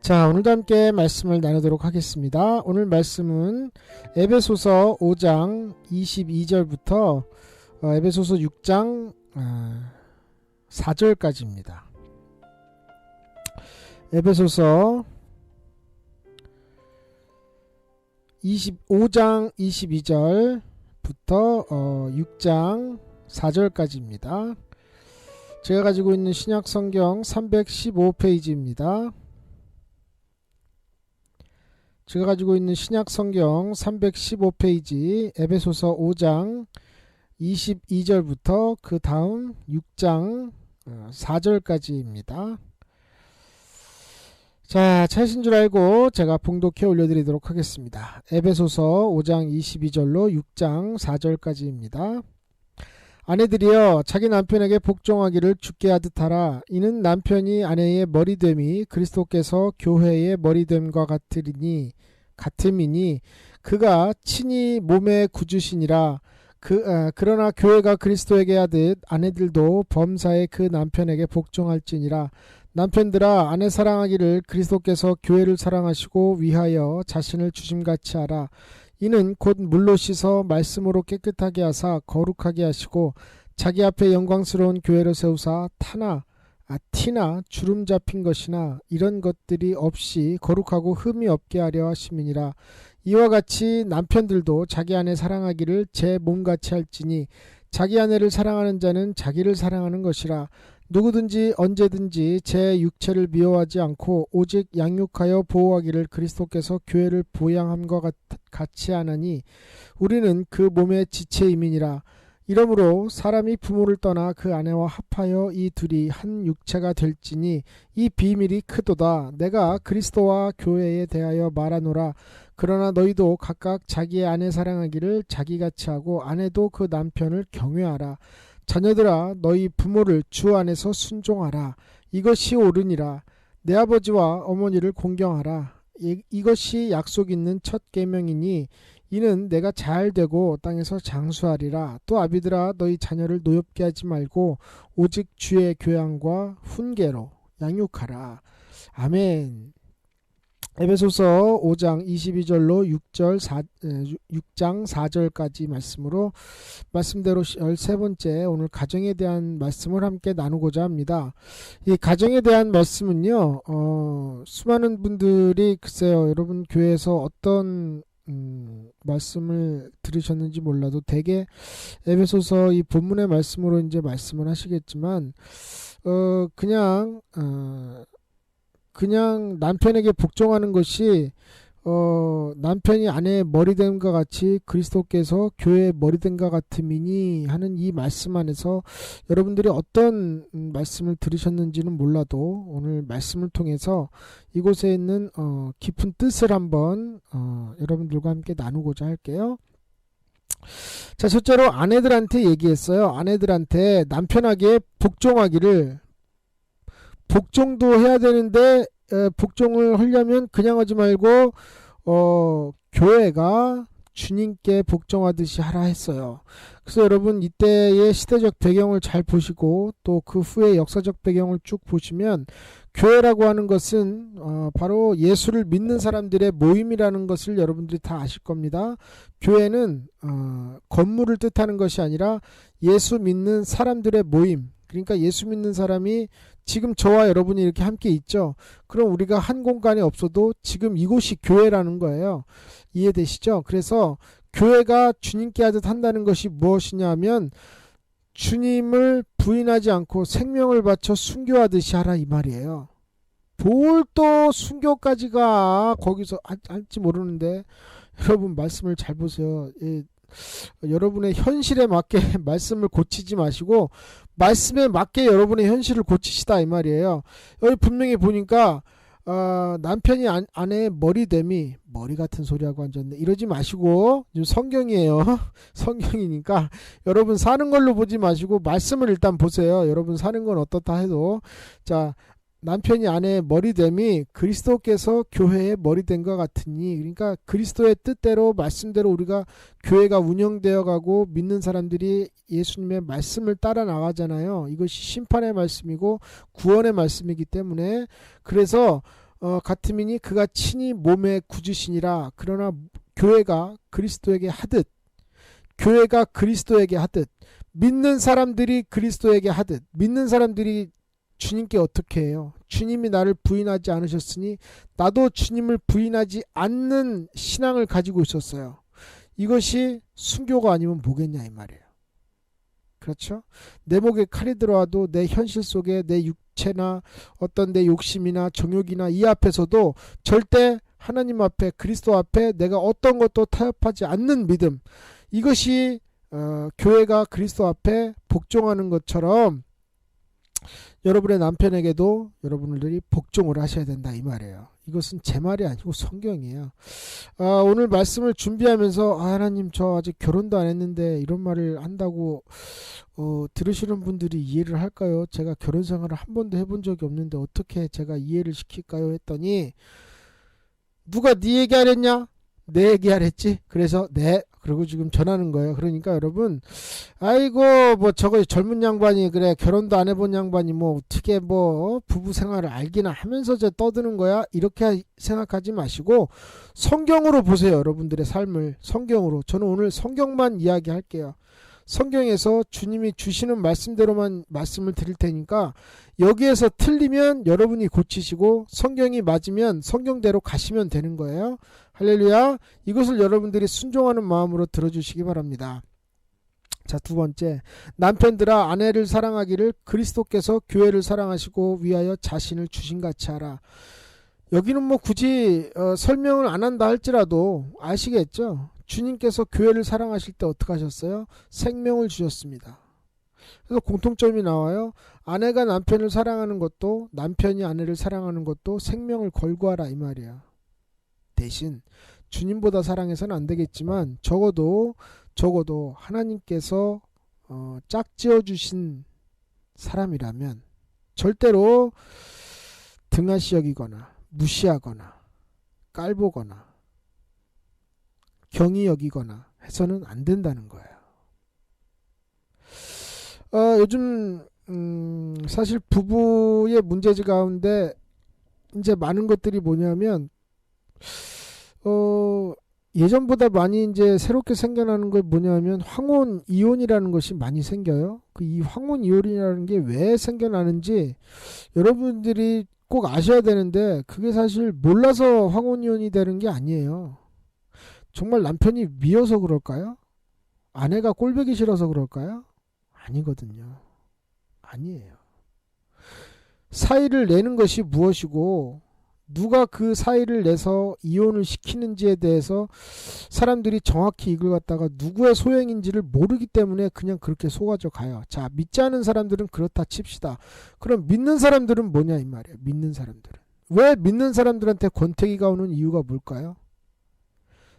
자, 오늘도 함께 말씀을 나누도록 하겠습니다. 오늘 말씀은 에베소서 5장 22절부터 에베소서 6장 4절까지입니다. 에베소서 5장 22절부터 6장 4절까지입니다. 제가 가지고 있는 신약 성경 315페이지입니다. 제가 가지고 있는 신약 성경 315페이지 에베소서 5장 22절부터 그 다음 6장 4절까지입니다. 자, 찾으신 줄 알고 제가 봉독해 올려드리도록 하겠습니다. 에베소서 5장 22절로 6장 4절까지입니다. 아내들이여 자기 남편에게 복종하기를 주께 하듯 하라. 이는 남편이 아내의 머리됨이 그리스도께서 교회의 머리됨과 같음이니 그가 친히 몸의 구주시니라. 그러나 교회가 그리스도에게 하듯 아내들도 범사에 그 남편에게 복종할지니라. 남편들아 아내 사랑하기를 그리스도께서 교회를 사랑하시고 위하여 자신을 주심같이 하라. 이는 곧 물로 씻어 말씀으로 깨끗하게 하사 거룩하게 하시고 자기 앞에 영광스러운 교회를 세우사 티나 주름 잡힌 것이나 이런 것들이 없이 거룩하고 흠이 없게 하려 하심이니라. 이와 같이 남편들도 자기 아내 사랑하기를 제 몸같이 할지니 자기 아내를 사랑하는 자는 자기를 사랑하는 것이라. 누구든지 언제든지 제 육체를 미워하지 않고 오직 양육하여 보호하기를 그리스도께서 교회를 보양함과 같이 하나니 우리는 그 몸의 지체임이니라. 이러므로 사람이 부모를 떠나 그 아내와 합하여 이 둘이 한 육체가 될지니 이 비밀이 크도다. 내가 그리스도와 교회에 대하여 말하노라. 그러나 너희도 각각 자기의 아내 사랑하기를 자기같이 하고 아내도 그 남편을 경외하라. 자녀들아 너희 부모를 주 안에서 순종하라. 이것이 옳으니라. 내 아버지와 어머니를 공경하라. 이것이 약속 있는 첫 계명이니 이는 내가 잘 되고 땅에서 장수하리라. 또 아비들아 너희 자녀를 노엽게 하지 말고 오직 주의 교양과 훈계로 양육하라. 아멘. 에베소서 5장 22절로 6장 4절까지 말씀으로 말씀대로 13번째 오늘 가정에 대한 말씀을 함께 나누고자 합니다. 이 가정에 대한 말씀은요, 수많은 분들이 글쎄요, 여러분 교회에서 어떤 말씀을 들으셨는지 몰라도 대개 에베소서 이 본문의 말씀으로 이제 말씀을 하시겠지만, 그냥 남편에게 복종하는 것이 남편이 아내의 머리됨과 같이 그리스도께서 교회의 머리됨과 같음이니 하는 이 말씀 안에서 여러분들이 어떤 말씀을 들으셨는지는 몰라도 오늘 말씀을 통해서 이곳에 있는 깊은 뜻을 한번 여러분들과 함께 나누고자 할게요. 자, 첫째로 아내들한테 얘기했어요. 아내들한테 남편에게 복종하기를. 복종도 해야 되는데 복종을 하려면 그냥 하지 말고 교회가 주님께 복종하듯이 하라 했어요. 그래서 여러분 이때의 시대적 배경을 잘 보시고 또 그 후의 역사적 배경을 쭉 보시면 교회라고 하는 것은 바로 예수를 믿는 사람들의 모임이라는 것을 여러분들이 다 아실 겁니다. 교회는 건물을 뜻하는 것이 아니라 예수 믿는 사람들의 모임, 그러니까 예수 믿는 사람이 지금 저와 여러분이 이렇게 함께 있죠. 그럼 우리가 한 공간에 없어도 지금 이곳이 교회라는 거예요. 이해되시죠? 그래서 교회가 주님께 하듯 한다는 것이 무엇이냐 하면 주님을 부인하지 않고 생명을 바쳐 순교하듯이 하라 이 말이에요. 뭘 또 순교까지가 거기서 할지 모르는데 여러분 말씀을 잘 보세요. 여러분의 현실에 맞게 말씀을 고치지 마시고 말씀에 맞게 여러분의 현실을 고치시다 이 말이에요. 여기 분명히 보니까 남편이 아내의 머리됨이 머리 같은 소리하고 앉았네 이러지 마시고, 지금 성경이에요. 성경이니까 여러분 사는 걸로 보지 마시고 말씀을 일단 보세요. 여러분 사는 건 어떻다 해도 자, 남편이 아내의 머리됨이 그리스도께서 교회의 머리됨과 같으니, 그러니까 그리스도의 뜻대로 말씀대로 우리가 교회가 운영되어 가고 믿는 사람들이 예수님의 말씀을 따라 나가잖아요. 이것이 심판의 말씀이고 구원의 말씀이기 때문에, 그래서 같음이니 그가 친히 몸의 구주시니라. 그러나 교회가 그리스도에게 하듯, 교회가 그리스도에게 하듯, 믿는 사람들이 그리스도에게 하듯, 믿는 사람들이 주님께 어떻게 해요? 주님이 나를 부인하지 않으셨으니 나도 주님을 부인하지 않는 신앙을 가지고 있었어요. 이것이 순교가 아니면 뭐겠냐 이 말이에요. 그렇죠? 내 목에 칼이 들어와도 내 현실 속에 내 육체나 어떤 내 욕심이나 정욕이나 이 앞에서도 절대 하나님 앞에, 그리스도 앞에 내가 어떤 것도 타협하지 않는 믿음, 이것이 교회가 그리스도 앞에 복종하는 것처럼 여러분의 남편에게도 여러분들이 복종을 하셔야 된다 이 말이에요. 이것은 제 말이 아니고 성경이에요. 오늘 말씀을 준비하면서 하나님 저 아직 결혼도 안 했는데 이런 말을 한다고 들으시는 분들이 이해를 할까요? 제가 결혼 생활을 한 번도 해본 적이 없는데 어떻게 제가 이해를 시킬까요? 했더니 누가 네 얘기 하랬냐? 내 얘기 하랬지? 그래서 네. 그리고 지금 전하는 거예요. 그러니까 여러분, 아이고 뭐 저거 젊은 양반이 그래 결혼도 안 해본 양반이 뭐 어떻게 뭐 부부 생활을 알기나 하면서 저 떠드는 거야? 이렇게 생각하지 마시고 성경으로 보세요. 여러분들의 삶을 성경으로. 저는 오늘 성경만 이야기할게요. 성경에서 주님이 주시는 말씀대로만 말씀을 드릴 테니까 여기에서 틀리면 여러분이 고치시고 성경이 맞으면 성경대로 가시면 되는 거예요. 할렐루야. 이것을 여러분들이 순종하는 마음으로 들어주시기 바랍니다. 자, 두 번째, 남편들아 아내를 사랑하기를 그리스도께서 교회를 사랑하시고 위하여 자신을 주신같이 하라. 여기는 뭐 굳이 설명을 안 한다 할지라도 아시겠죠? 주님께서 교회를 사랑하실 때 어떻게 하셨어요? 생명을 주셨습니다. 그래서 공통점이 나와요. 아내가 남편을 사랑하는 것도 남편이 아내를 사랑하는 것도 생명을 걸고 하라 이 말이야. 대신 주님보다 사랑해서는 안 되겠지만 적어도 하나님께서 짝지어 주신 사람이라면 절대로 등하시 여기거나 무시하거나 깔보거나 경히 여기거나 해서는 안 된다는 거예요. 요즘 사실 부부의 문제지 가운데 이제 많은 것들이 뭐냐면 예전보다 많이 이제 새롭게 생겨나는 게 뭐냐면 황혼 이혼이라는 것이 많이 생겨요. 그 이 황혼 이혼이라는 게 왜 생겨나는지 여러분들이 꼭 아셔야 되는데 그게 사실 몰라서 황혼 이혼이 되는 게 아니에요. 정말 남편이 미워서 그럴까요? 아내가 꼴보기 싫어서 그럴까요? 아니거든요. 아니에요. 사의를 내는 것이 무엇이고 누가 그 사의를 내서 이혼을 시키는지에 대해서 사람들이 정확히 이걸 갖다가 누구의 소행인지를 모르기 때문에 그냥 그렇게 속아져 가요. 자, 믿지 않은 사람들은 그렇다 칩시다. 그럼 믿는 사람들은 뭐냐 이 말이에요. 믿는 사람들은. 왜 믿는 사람들한테 권태기가 오는 이유가 뭘까요?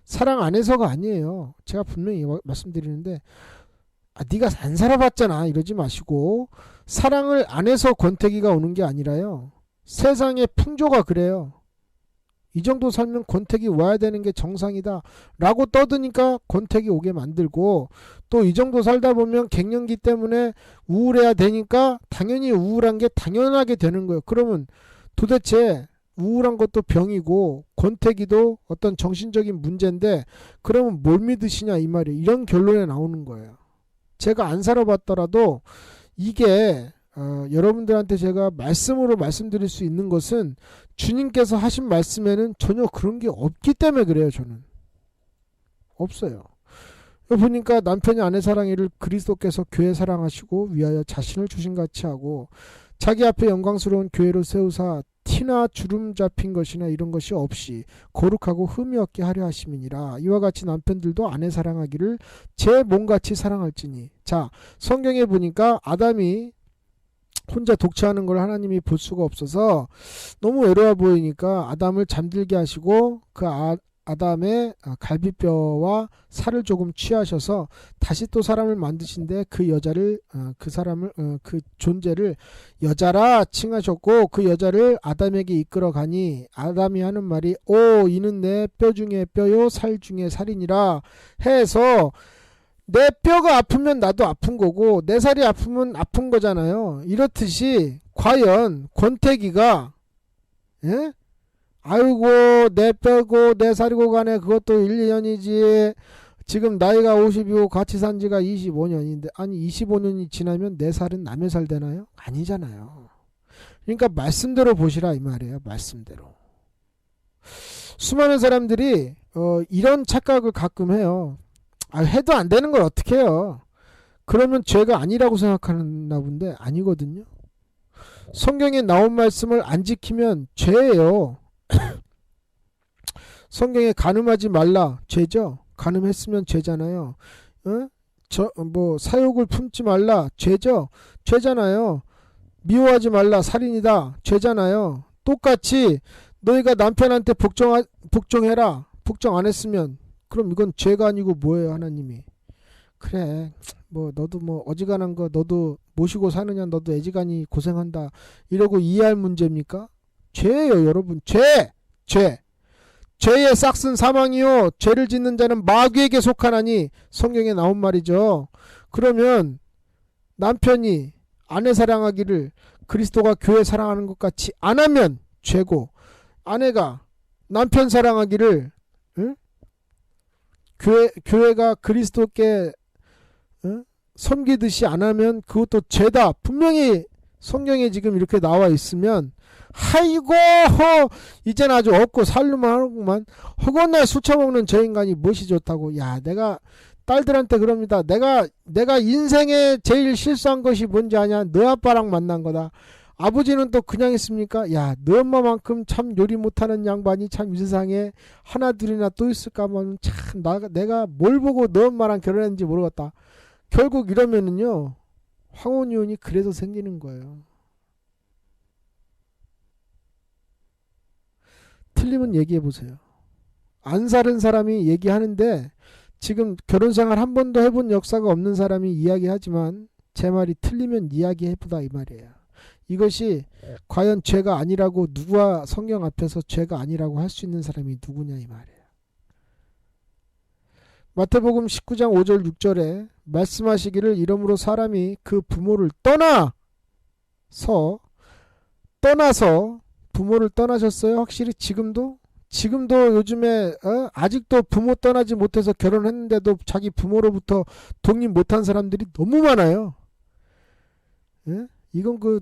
사랑 안에서가 아니에요. 제가 분명히 말씀드리는데 네가 안 살아봤잖아 이러지 마시고 사랑을 안에서 권태기가 오는 게 아니라요. 세상의 풍조가 그래요. 이 정도 살면 권태기 와야 되는 게 정상이다 라고 떠드니까 권태기 오게 만들고 또 이 정도 살다 보면 갱년기 때문에 우울해야 되니까 당연히 우울한 게 당연하게 되는 거예요. 그러면 도대체 우울한 것도 병이고 권태기도 어떤 정신적인 문제인데 그러면 뭘 믿으시냐 이 말이에요. 이런 결론에 나오는 거예요. 제가 안 살아봤더라도 이게 여러분들한테 제가 말씀으로 말씀드릴 수 있는 것은 주님께서 하신 말씀에는 전혀 그런 게 없기 때문에 그래요. 저는 없어요. 보니까 남편이 아내 사랑이를 그리스도께서 교회 사랑하시고 위하여 자신을 주신같이 하고 자기 앞에 영광스러운 교회로 세우사 티나 주름 잡힌 것이나 이런 것이 없이 거룩하고 흠이 없게 하려 하심이니라. 이와 같이 남편들도 아내 사랑하기를 제 몸같이 사랑할지니. 자, 성경에 보니까 아담이 혼자 독처하는 걸 하나님이 볼 수가 없어서 너무 외로워 보이니까 아담을 잠들게 하시고 그 아담의 갈비뼈와 살을 조금 취하셔서 다시 또 사람을 만드신데 그 여자를 그 존재를 여자라 칭하셨고 그 여자를 아담에게 이끌어 가니 아담이 하는 말이 오 이는 내 뼈 중에 뼈요 살 중에 살이니라 해서 내 뼈가 아프면 나도 아픈 거고 내 살이 아프면 아픈 거잖아요. 이렇듯이 과연 권태기가 아이고 내 빼고 내 사리고 가네 그것도 1년이지. 지금 나이가 50이고 같이 산 지가 25년인데 아니 25년이 지나면 내 살은 남의 살 되나요? 아니잖아요. 그러니까 말씀대로 보시라 이 말이에요. 말씀대로. 수많은 사람들이 이런 착각을 가끔 해요. 해도 안 되는 걸 어떻게 해요? 그러면 죄가 아니라고 생각하나 본데 아니거든요. 성경에 나온 말씀을 안 지키면 죄예요. 성경에 간음하지 말라 죄죠. 간음했으면 죄잖아요. 사욕을 품지 말라 죄죠. 죄잖아요. 미워하지 말라 살인이다 죄잖아요. 똑같이 너희가 남편한테 복종해라. 복종 안 했으면 그럼 이건 죄가 아니고 뭐예요? 하나님이 그래 너도 어지간한 거 너도 모시고 사느냐 너도 애지간히 고생한다 이러고 이해할 문제입니까? 죄예요 여러분. 죄의 싹슨 사망이요 죄를 짓는 자는 마귀에게 속하나니 성경에 나온 말이죠. 그러면 남편이 아내 사랑하기를 그리스도가 교회 사랑하는 것 같이 안 하면 죄고, 아내가 남편 사랑하기를 교회가 그리스도께 섬기듯이 안 하면 그것도 죄다. 분명히 성경에 지금 이렇게 나와 있으면 아이고 이젠 아주 없고 살루만 하는구만. 허건날 술 처먹는 저 인간이 무엇이 좋다고. 야 내가 딸들한테 그럽니다. 내가 인생에 제일 실수한 것이 뭔지 아냐? 너 아빠랑 만난 거다. 아버지는 또 그냥 있습니까? 야 너 엄마만큼 참 요리 못하는 양반이 참 이 세상에 하나 둘이나 또 있을까 하면 참 내가 뭘 보고 너 엄마랑 결혼했는지 모르겠다. 결국 이러면은요 황혼이혼이 그래서 생기는 거예요. 틀리면 얘기해 보세요. 안 살은 사람이 얘기하는데 지금 결혼생활 한 번도 해본 역사가 없는 사람이 이야기하지만 제 말이 틀리면 이야기해보다 이 말이에요. 이것이 과연 죄가 아니라고 누가 성경 앞에서 죄가 아니라고 할 수 있는 사람이 누구냐 이 말이에요. 마태복음 19장 5절 6절에 말씀하시기를 이러므로 사람이 그 부모를 떠나서 부모를 떠나셨어요. 확실히 지금도 요즘에 아직도 부모 떠나지 못해서 결혼했는데도 자기 부모로부터 독립 못한 사람들이 너무 많아요. 예? 이건 그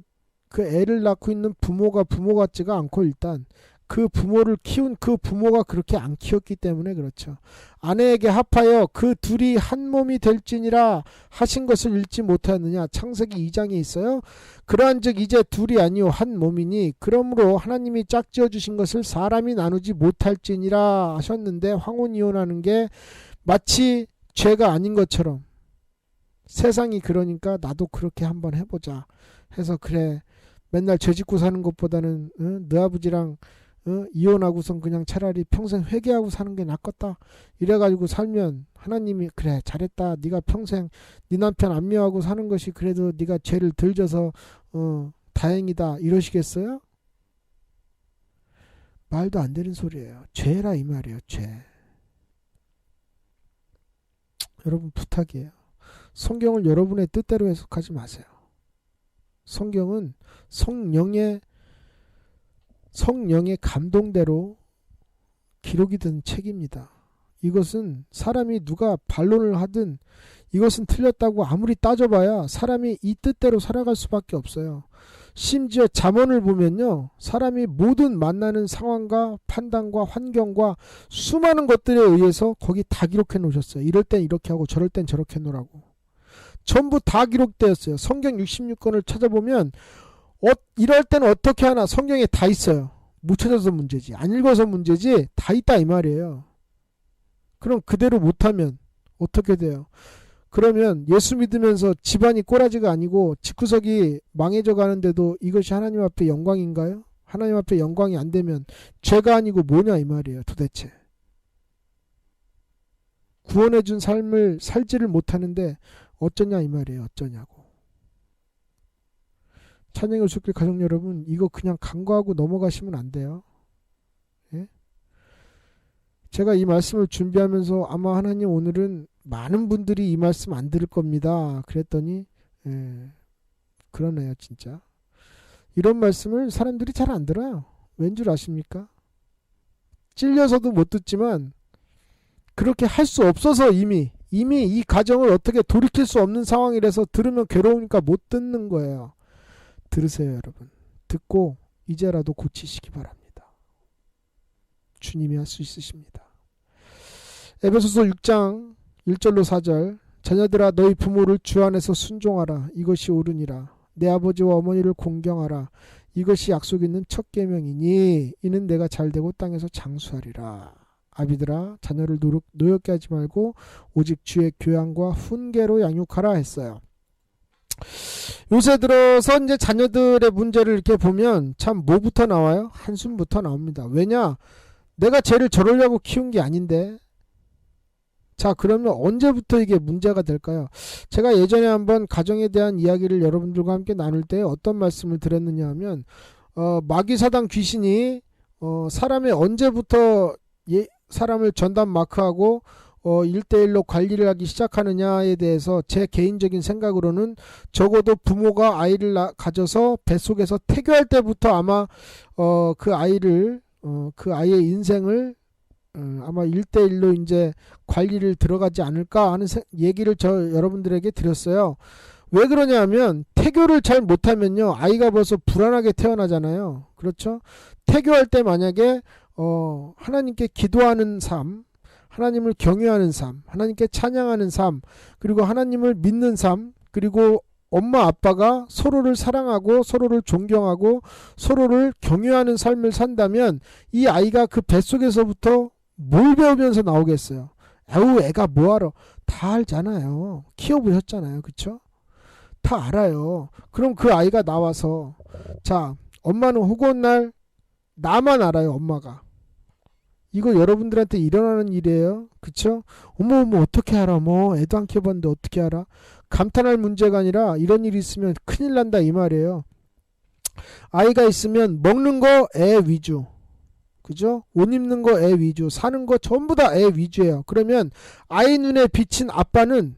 애를 낳고 있는 부모가 부모 같지가 않고 일단 그 부모를 키운 그 부모가 그렇게 안 키웠기 때문에 그렇죠. 아내에게 합하여 그 둘이 한 몸이 될지니라 하신 것을 읽지 못하느냐. 창세기 2장에 있어요. 그러한즉 이제 둘이 아니요 한 몸이니 그러므로 하나님이 짝지어 주신 것을 사람이 나누지 못할지니라 하셨는데 황혼이혼하는 게 마치 죄가 아닌 것처럼 세상이 그러니까 나도 그렇게 한번 해보자 해서 그래 맨날 죄 짓고 사는 것보다는 너 아버지랑 이혼하고선 그냥 차라리 평생 회개하고 사는 게 낫겠다 이래가지고 살면 하나님이 그래 잘했다 네가 평생 네 남편 안 미워하고 사는 것이 그래도 네가 죄를 덜 져서 다행이다 이러시겠어요? 말도 안 되는 소리예요. 죄라 이 말이에요. 죄. 여러분 부탁이에요. 성경을 여러분의 뜻대로 해석하지 마세요. 성경은 성령의 감동대로 기록이 된 책입니다. 이것은 사람이 누가 반론을 하든 이것은 틀렸다고 아무리 따져봐야 사람이 이 뜻대로 살아갈 수밖에 없어요. 심지어 잠언을 보면요 사람이 모든 만나는 상황과 판단과 환경과 수많은 것들에 의해서 거기 다 기록해 놓으셨어요. 이럴 땐 이렇게 하고 저럴 땐 저렇게 놓으라고 전부 다 기록되었어요. 성경 66권을 찾아보면 이럴 때는 어떻게 하나 성경에 다 있어요. 못 찾아서 문제지 안 읽어서 문제지 다 있다 이 말이에요. 그럼 그대로 못하면 어떻게 돼요? 그러면 예수 믿으면서 집안이 꼬라지가 아니고 집구석이 망해져 가는데도 이것이 하나님 앞에 영광인가요? 하나님 앞에 영광이 안 되면 죄가 아니고 뭐냐 이 말이에요. 도대체 구원해 준 삶을 살지를 못하는데 어쩌냐 이 말이에요. 어쩌냐고. 찬양의 술길 가족 여러분 이거 그냥 간과하고 넘어가시면 안 돼요. 예? 제가 이 말씀을 준비하면서 아마 하나님 오늘은 많은 분들이 이 말씀 안 들을 겁니다. 그랬더니 그러네요 진짜. 이런 말씀을 사람들이 잘 안 들어요. 왠 줄 아십니까? 찔려서도 못 듣지만 그렇게 할 수 없어서 이미 이 가정을 어떻게 돌이킬 수 없는 상황이라서 들으면 괴로우니까 못 듣는 거예요. 들으세요, 여러분. 듣고 이제라도 고치시기 바랍니다. 주님이 할 수 있으십니다. 에베소서 6장 1절로 4절. 자녀들아 너희 부모를 주 안에서 순종하라. 이것이 옳으니라. 내 아버지와 어머니를 공경하라. 이것이 약속 있는 첫 계명이니 이는 내가 잘되고 땅에서 장수하리라. 아비들아 자녀를 노엽게 하지 말고 오직 주의 교양과 훈계로 양육하라 했어요. 요새 들어서 이제 자녀들의 문제를 이렇게 보면 참 뭐부터 나와요? 한숨부터 나옵니다. 왜냐? 내가 쟤를 저러려고 키운 게 아닌데. 자, 그러면 언제부터 이게 문제가 될까요? 제가 예전에 한번 가정에 대한 이야기를 여러분들과 함께 나눌 때 어떤 말씀을 드렸느냐 하면 마귀사단 귀신이 사람의 언제부터 사람을 전담 마크하고 1대1로 관리를 하기 시작하느냐에 대해서 제 개인적인 생각으로는 적어도 부모가 아이를 가져서 뱃속에서 태교할 때부터 아마 그 아이의 인생을 아마 1대1로 이제 관리를 들어가지 않을까 하는 얘기를 여러분들에게 드렸어요. 왜 그러냐 하면 태교를 잘 못하면요 아이가 벌써 불안하게 태어나잖아요. 그렇죠? 태교할 때 만약에 하나님께 기도하는 삶, 하나님을 경외하는 삶, 하나님께 찬양하는 삶, 그리고 하나님을 믿는 삶, 그리고 엄마 아빠가 서로를 사랑하고 서로를 존경하고 서로를 경외하는 삶을 산다면 이 아이가 그 뱃속에서부터 뭘 배우면서 나오겠어요? 아우 애가 뭐하러 다 알잖아요. 키워보셨잖아요. 그쵸? 다 알아요. 그럼 그 아이가 나와서 자 엄마는 허구한 날 나만 알아요. 엄마가. 이거 여러분들한테 일어나는 일이에요. 그쵸? 어머 어떻게 알아? 뭐 애도 안 키워봤는데 어떻게 알아? 감탄할 문제가 아니라 이런 일이 있으면 큰일 난다 이 말이에요. 아이가 있으면 먹는 거 애 위주, 그죠? 옷 입는 거 애 위주, 사는 거 전부 다 애 위주예요. 그러면 아이 눈에 비친 아빠는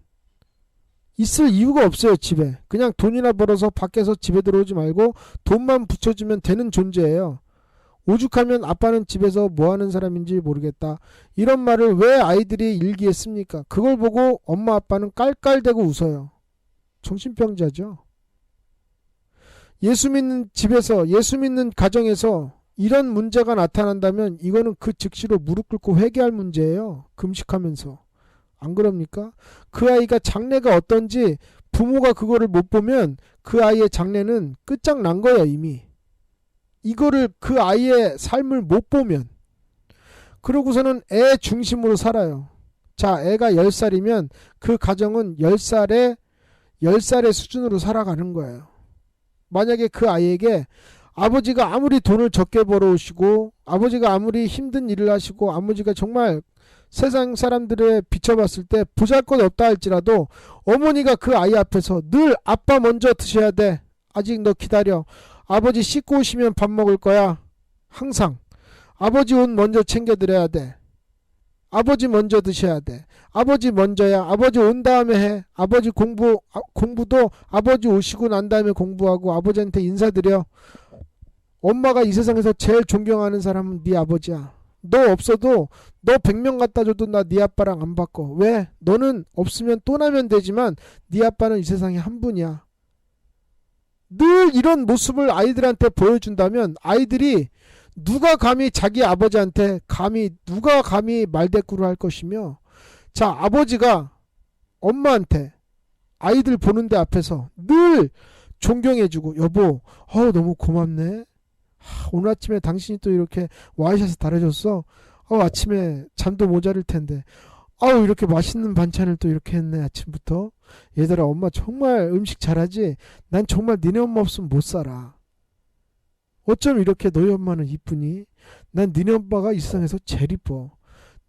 있을 이유가 없어요. 집에 그냥 돈이나 벌어서 밖에서 집에 들어오지 말고 돈만 붙여주면 되는 존재예요. 오죽하면 아빠는 집에서 뭐하는 사람인지 모르겠다 이런 말을 왜 아이들이 일기했습니까? 그걸 보고 엄마 아빠는 깔깔대고 웃어요. 정신병자죠. 예수 믿는 집에서 예수 믿는 가정에서 이런 문제가 나타난다면 이거는 그 즉시로 무릎 꿇고 회개할 문제예요. 금식하면서. 안 그럽니까? 그 아이가 장래가 어떤지 부모가 그거를 못 보면 그 아이의 장래는 끝장난 거예요. 이미. 이거를 그 아이의 삶을 못 보면 그러고서는 애 중심으로 살아요. 자, 애가 10살이면 그 가정은 10살의 수준으로 살아가는 거예요. 만약에 그 아이에게 아버지가 아무리 돈을 적게 벌어오시고 아버지가 아무리 힘든 일을 하시고 아버지가 정말 세상 사람들에 비춰봤을 때 보잘것없다 할지라도 어머니가 그 아이 앞에서 늘 아빠 먼저 드셔야 돼. 아직 너 기다려. 아버지 씻고 오시면 밥 먹을 거야. 항상. 아버지 옷 먼저 챙겨드려야 돼. 아버지 먼저 드셔야 돼. 아버지 먼저야. 아버지 온 다음에 해. 아버지 공부도 아버지 오시고 난 다음에 공부하고 아버지한테 인사드려. 엄마가 이 세상에서 제일 존경하는 사람은 네 아버지야. 너 없어도 너 100명 갖다 줘도 나 네 아빠랑 안 바꿔. 왜? 너는 없으면 또 나면 되지만 네 아빠는 이 세상에 한 분이야. 늘 이런 모습을 아이들한테 보여준다면 아이들이 누가 감히 자기 아버지한테 누가 감히 말대꾸를 할 것이며 자 아버지가 엄마한테 아이들 보는데 앞에서 늘 존경해주고 여보 너무 고맙네. 오늘 아침에 당신이 또 이렇게 와이셔츠 달아줬어. 아침에 잠도 모자랄 텐데 이렇게 맛있는 반찬을 또 이렇게 했네 아침부터. 얘들아 엄마 정말 음식 잘하지? 난 정말 니네 엄마 없으면 못 살아. 어쩜 이렇게 너희 엄마는 이쁘니? 난 니네 엄마가 이 세상에서 제일 이뻐.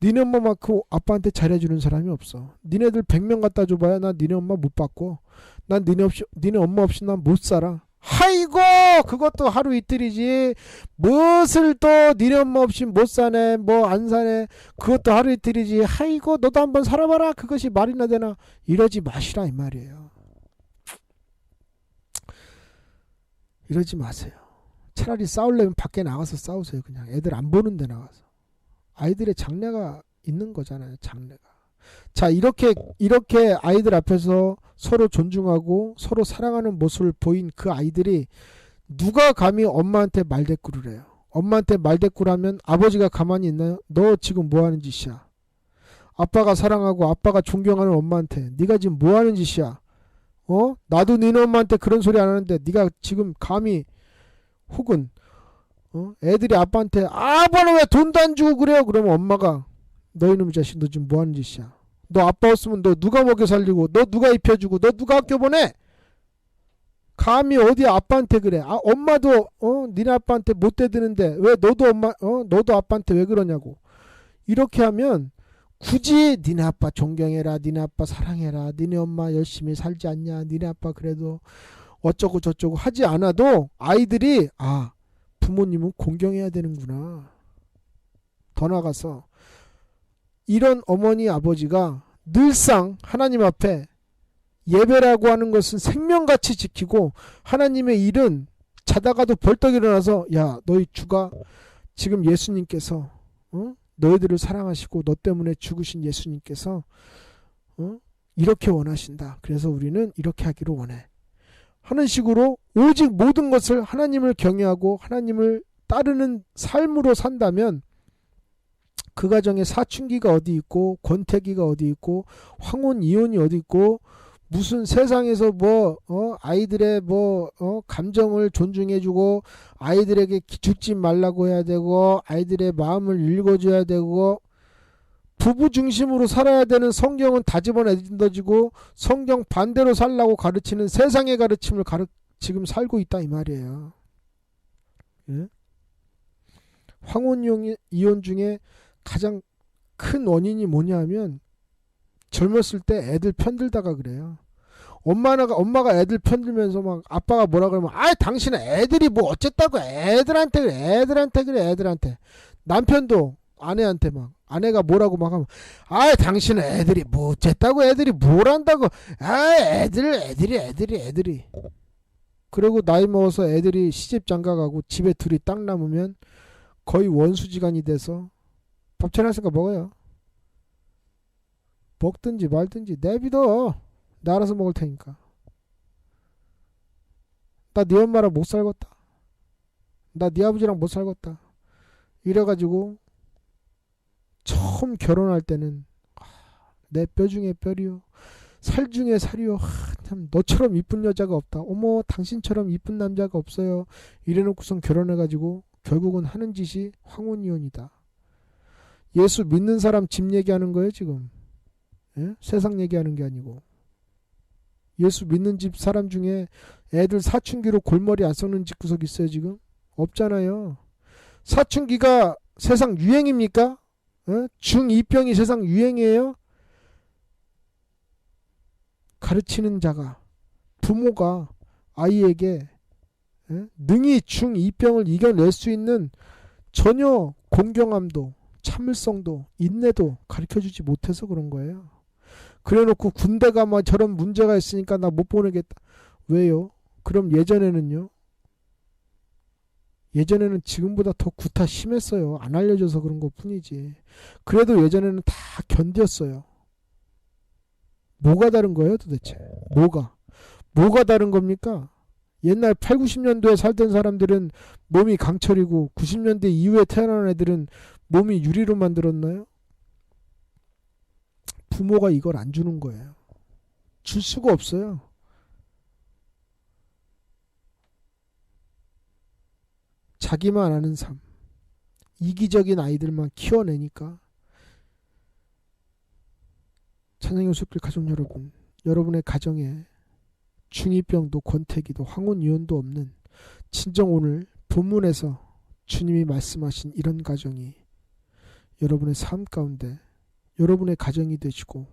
니네 엄마만큼 아빠한테 잘해주는 사람이 없어. 니네들 100명 갖다 줘봐야 나 니네 엄마 못 바꿔. 난 니네 엄마 없이 난 못 살아. 아이고 그것도 하루 이틀이지 무엇을 또 니네 엄마 없이 못 사네 뭐 안 사네 그것도 하루 이틀이지. 아이고 너도 한번 살아봐라. 그것이 말이나 되나. 이러지 마시라 이 말이에요. 이러지 마세요. 차라리 싸우려면 밖에 나가서 싸우세요. 그냥 애들 안 보는 데 나가서. 아이들의 장래가 있는 거잖아요. 장래가. 자, 이렇게 아이들 앞에서 서로 존중하고 서로 사랑하는 모습을 보인 그 아이들이 누가 감히 엄마한테 말대꾸를 해요. 엄마한테 말대꾸를 하면 아버지가 가만히 있나요? 너 지금 뭐 하는 짓이야? 아빠가 사랑하고 아빠가 존경하는 엄마한테 네가 지금 뭐 하는 짓이야? 나도 너네 엄마한테 그런 소리 안 하는데 네가 지금 감히, 혹은 애들이 아빠한테 아빠는 왜 돈도 안 주고 그래요? 그러면 엄마가 너 이놈의 자식 너 지금 뭐 하는 짓이야? 너 아빠 없으면 너 누가 먹여 살리고 너 누가 입혀주고 너 누가 학교 보내? 감히 어디 아빠한테 그래? 엄마도 니네 아빠한테 못 대드는데 왜 너도 아빠한테 왜 그러냐고. 이렇게 하면 굳이 니네 아빠 존경해라, 니네 아빠 사랑해라, 니네 엄마 열심히 살지 않냐, 니네 아빠 그래도 어쩌고 저쩌고 하지 않아도 아이들이 부모님은 공경해야 되는구나. 더 나가서 이런 어머니 아버지가 늘상 하나님 앞에 예배라고 하는 것은 생명같이 지키고, 하나님의 일은 자다가도 벌떡 일어나서 야 너희 주가 지금 예수님께서 너희들을 사랑하시고 너 때문에 죽으신 예수님께서 이렇게 원하신다. 그래서 우리는 이렇게 하기를 원해 하는 식으로 오직 모든 것을 하나님을 경외하고 하나님을 따르는 삶으로 산다면 그 가정에 사춘기가 어디 있고 권태기가 어디 있고 황혼 이혼이 어디 있고 무슨 세상에서 아이들의 감정을 존중해주고 아이들에게 죽지 말라고 해야 되고 아이들의 마음을 읽어줘야 되고 부부 중심으로 살아야 되는 성경은 다 집어내던지고 성경 반대로 살라고 가르치는 세상의 가르침을 지금 살고 있다 이 말이에요. 예? 황혼 이혼 중에 가장 큰 원인이 뭐냐면 젊었을 때 애들 편들다가 그래요. 엄마가 애들 편들면서 막 아빠가 뭐라 그러면 당신은 애들이 뭐 어쨌다고 애들한테 그래. 남편도 아내한테 막 아내가 뭐라고 막 하면 당신은 애들이 뭐 어쨌다고 애들이 뭘 한다고 애들이 그리고 나이 먹어서 애들이 시집 장가가고 집에 둘이 딱 남으면 거의 원수지간이 돼서 밥 차려놨으니까 먹어요. 먹든지 말든지 내비둬. 나 알아서 먹을 테니까. 나 네 엄마랑 못 살겠다. 나 네 아버지랑 못 살겠다. 이래가지고 처음 결혼할 때는 내 뼈 중에 뼈리요, 살 중에 살이요. 참 너처럼 이쁜 여자가 없다. 어머 당신처럼 이쁜 남자가 없어요. 이래놓고선 결혼해가지고 결국은 하는 짓이 황혼이혼이다. 예수 믿는 사람 집 얘기하는 거예요 지금. 예? 세상 얘기하는 게 아니고. 예수 믿는 집 사람 중에 애들 사춘기로 골머리 안 썩는 집구석 있어요 지금? 없잖아요. 사춘기가 세상 유행입니까? 중2병이 세상 유행이에요? 가르치는 자가, 부모가 아이에게 능히 중2병을 이겨낼 수 있는 전혀 공경함도 참을성도 인내도 가르쳐주지 못해서 그런 거예요. 그래놓고 군대가 막 저런 문제가 있으니까 나 못 보내겠다. 왜요? 그럼 예전에는 지금보다 더 구타 심했어요. 안 알려줘서 그런 것 뿐이지. 그래도 예전에는 다 견뎠어요. 뭐가 다른 거예요 도대체? 뭐가 다른 겁니까? 옛날 8, 90년도에 살던 사람들은 몸이 강철이고 90년대 이후에 태어난 애들은 몸이 유리로 만들었나요? 부모가 이걸 안 주는 거예요. 줄 수가 없어요. 자기만 아는 삶, 이기적인 아이들만 키워내니까. 찬양의 소길 가족 여러분, 여러분의 가정에 중2병도 권태기도 황혼이혼도 없는 진정 오늘 본문에서 주님이 말씀하신 이런 가정이 여러분의 삶 가운데 여러분의 가정이 되시고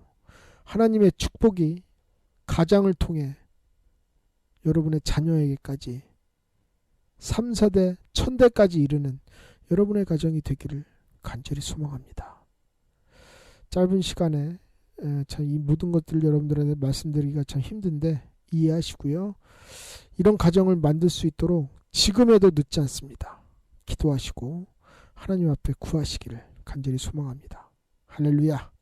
하나님의 축복이 가장을 통해 여러분의 자녀에게까지 3, 4대, 1000대까지 이르는 여러분의 가정이 되기를 간절히 소망합니다. 짧은 시간에 참 이 모든 것들을 여러분들한테 말씀드리기가 참 힘든데 이해하시고요. 이런 가정을 만들 수 있도록 지금에도 늦지 않습니다. 기도하시고 하나님 앞에 구하시기를 간절히 소망합니다. 할렐루야.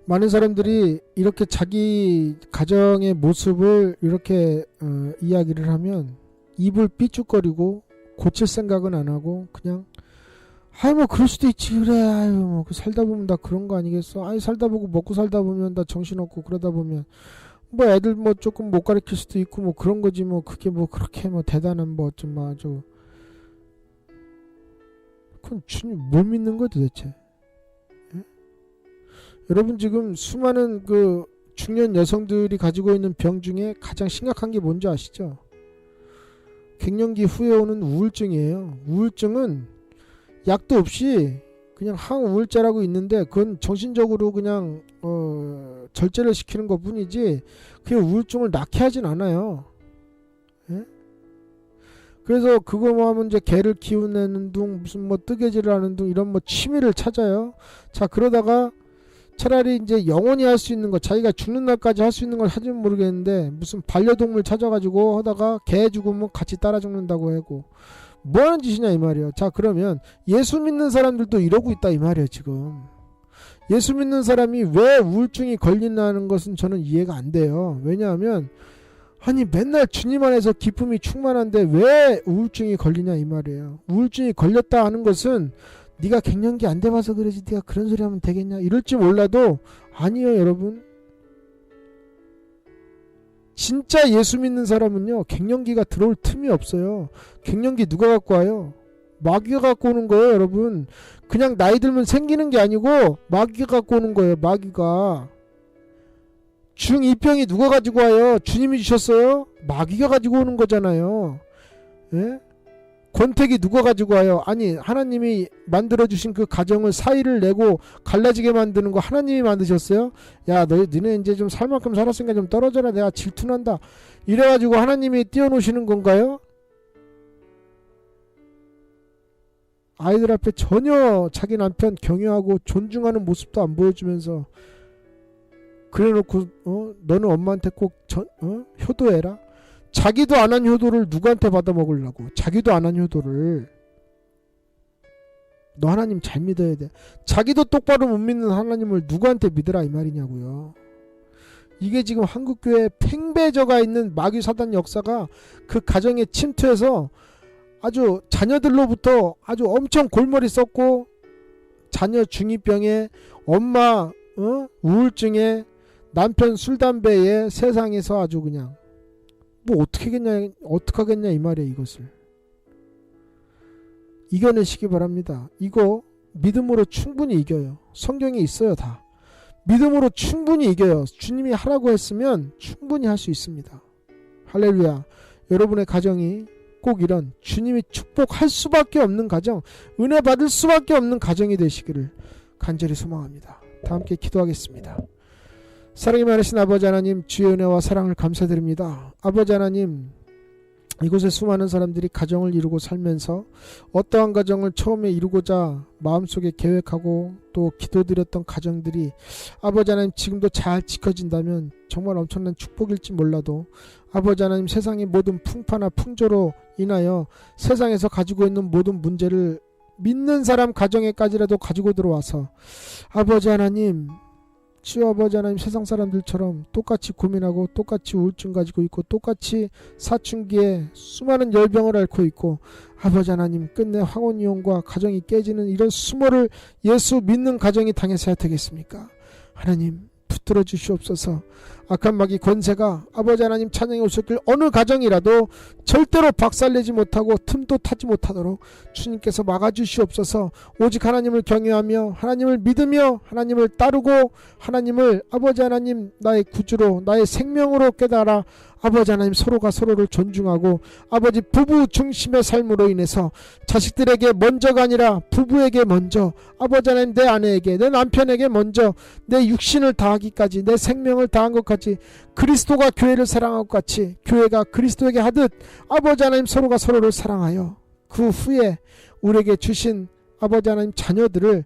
많은 사람들이 이렇게 자기 가정의 모습을 이렇게 이야기를 하면 입을 삐죽거리고 고칠 생각은 안 하고 그냥 아이 뭐 그럴 수도 있지 그래 아유 뭐 살다 보면 다 그런 거 아니겠어 아이 살다 보고 먹고 살다 보면 다 정신없고 그러다 보면 뭐 애들 뭐 조금 못 가르칠 수도 있고 뭐 그런 거지 뭐 그게 뭐 그렇게 뭐 대단한 뭐 좀 뭐 아주 그건 주님 뭘 믿는 거야 도대체. 여러분 지금 수많은 그 중년 여성들이 가지고 있는 병 중에 가장 심각한 게 뭔지 아시죠? 갱년기 후에 오는 우울증이에요. 우울증은 약도 없이 그냥 항우울제라고 있는데 그건 정신적으로 그냥 절제를 시키는 것 뿐이지 그게 우울증을 낫게 하진 않아요. 예? 그래서 그거 뭐 하면 이제 개를 키우는 둥 무슨 뭐 뜨개질을 하는 둥 이런 뭐 취미를 찾아요. 자 그러다가 차라리 이제 영원히 할 수 있는 거 자기가 죽는 날까지 할 수 있는 걸 하지는 모르겠는데 무슨 반려동물 찾아가지고 하다가 개 죽으면 같이 따라 죽는다고 하고 뭐하는 짓이냐 이 말이에요. 자 그러면 예수 믿는 사람들도 이러고 있다 이 말이에요. 지금 예수 믿는 사람이 왜 우울증이 걸린다는 것은 저는 이해가 안 돼요. 왜냐하면 아니 맨날 주님 안에서 기쁨이 충만한데 왜 우울증이 걸리냐 이 말이에요. 우울증이 걸렸다 하는 것은 네가 갱년기 안 돼봐서 그러지 네가 그런 소리 하면 되겠냐 이럴지 몰라도 아니요 여러분. 진짜 예수 믿는 사람은요 갱년기가 들어올 틈이 없어요. 갱년기 누가 갖고 와요? 마귀가 갖고 오는 거예요 여러분. 그냥 나이 들면 생기는 게 아니고 마귀가 갖고 오는 거예요. 마귀가. 중2병이 누가 가지고 와요? 주님이 주셨어요? 마귀가 가지고 오는 거잖아요. 예? 권태기 누가 가지고 와요? 아니 하나님이 만들어주신 그 가정을 사이를 내고 갈라지게 만드는 거 하나님이 만드셨어요? 야 너네 이제 좀 살 만큼 살았으니까 좀 떨어져라 내가 질투난다 이래가지고 하나님이 띄워놓으시는 건가요? 아이들 앞에 전혀 자기 남편 경외하고 존중하는 모습도 안 보여주면서 그래놓고 너는 엄마한테 꼭 효도해라. 자기도 안 한 효도를 누구한테 받아먹으려고. 자기도 안 한 효도를. 너 하나님 잘 믿어야 돼. 자기도 똑바로 못 믿는 하나님을 누구한테 믿으라 이 말이냐고요. 이게 지금 한국교회에 팽배져가 있는 마귀 사단 역사가 그 가정에 침투해서 아주 자녀들로부터 아주 엄청 골머리 썩고 자녀 중2병에 엄마 우울증에 남편 술담배에 세상에서 아주 그냥 뭐 어떡하겠냐 이 말이에요. 이것을 이겨내시기 바랍니다. 이거 믿음으로 충분히 이겨요. 성경에 있어요. 다 믿음으로 충분히 이겨요. 주님이 하라고 했으면 충분히 할 수 있습니다. 할렐루야. 여러분의 가정이 꼭 이런 주님이 축복할 수밖에 없는 가정, 은혜 받을 수밖에 없는 가정이 되시기를 간절히 소망합니다. 다 함께 기도하겠습니다. 사랑이 많으신 아버지 하나님, 주의 은혜와 사랑을 감사드립니다. 아버지 하나님, 이곳에 수많은 사람들이 가정을 이루고 살면서 어떠한 가정을 처음에 이루고자 마음속에 계획하고 또 기도드렸던 가정들이 아버지 하나님 지금도 잘 지켜진다면 정말 엄청난 축복일지 몰라도 아버지 하나님, 세상의 모든 풍파나 풍조로 인하여 세상에서 가지고 있는 모든 문제를 믿는 사람 가정에까지라도 가지고 들어와서 아버지 하나님, 주여 아버지 하나님, 세상 사람들처럼 똑같이 고민하고 똑같이 우울증 가지고 있고 똑같이 사춘기에 수많은 열병을 앓고 있고 아버지 하나님, 끝내 황혼이혼과 가정이 깨지는 이런 수모를 예수 믿는 가정이 당해서야 되겠습니까? 하나님 붙들어 주시옵소서. 악한 마귀 권세가 아버지 하나님 찬양에 오셨길 어느 가정이라도 절대로 박살내지 못하고 틈도 타지 못하도록 주님께서 막아주시옵소서. 오직 하나님을 경외하며 하나님을 믿으며 하나님을 따르고 하나님을 아버지 하나님 나의 구주로 나의 생명으로 깨달아 아버지 하나님 서로가 서로를 존중하고 아버지 부부 중심의 삶으로 인해서 자식들에게 먼저가 아니라 부부에게 먼저 아버지 하나님 내 아내에게 내 남편에게 먼저 내 육신을 다하기까지 내 생명을 다한 것 같이 그리스도가 교회를 사랑한 것 같이 교회가 그리스도에게 하듯 아버지 하나님 서로가 서로를 사랑하여 그 후에 우리에게 주신 아버지 하나님 자녀들을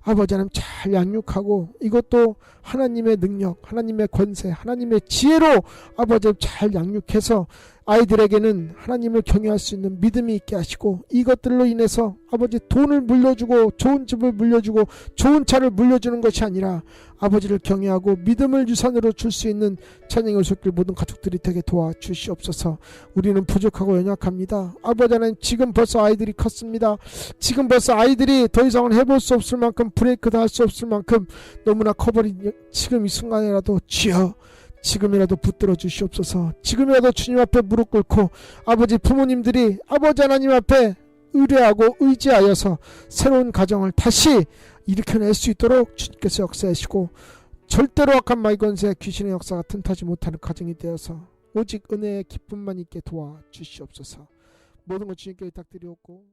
아버지 하나님 잘 양육하고 이것도 하나님의 능력, 하나님의 권세, 하나님의 지혜로 아버지 하나님 잘 양육해서 아이들에게는 하나님을 경외할 수 있는 믿음이 있게 하시고 이것들로 인해서 아버지 돈을 물려주고 좋은 집을 물려주고 좋은 차를 물려주는 것이 아니라 아버지를 경외하고 믿음을 유산으로 줄 수 있는 찬양의 손길 모든 가족들이 되게 도와주시옵소서. 우리는 부족하고 연약합니다. 아버지 하나님 지금 벌써 아이들이 컸습니다. 지금 벌써 아이들이 더 이상은 해볼 수 없을 만큼 브레이크도 할 수 없을 만큼 너무나 커버린 지금 이 순간이라도 주여 지금이라도 붙들어 주시옵소서. 지금이라도 주님 앞에 무릎 꿇고 아버지 부모님들이 아버지 하나님 앞에 의뢰하고 의지하여서 새로운 가정을 다시 일으켜낼 수 있도록 주님께서 역사하시고 절대로 악한 마귀권세 귀신의 역사가 틈타지 못하는 가정이 되어서 오직 은혜의 기쁨만 있게 도와주시옵소서. 모든 것 주님께 부탁드리옵고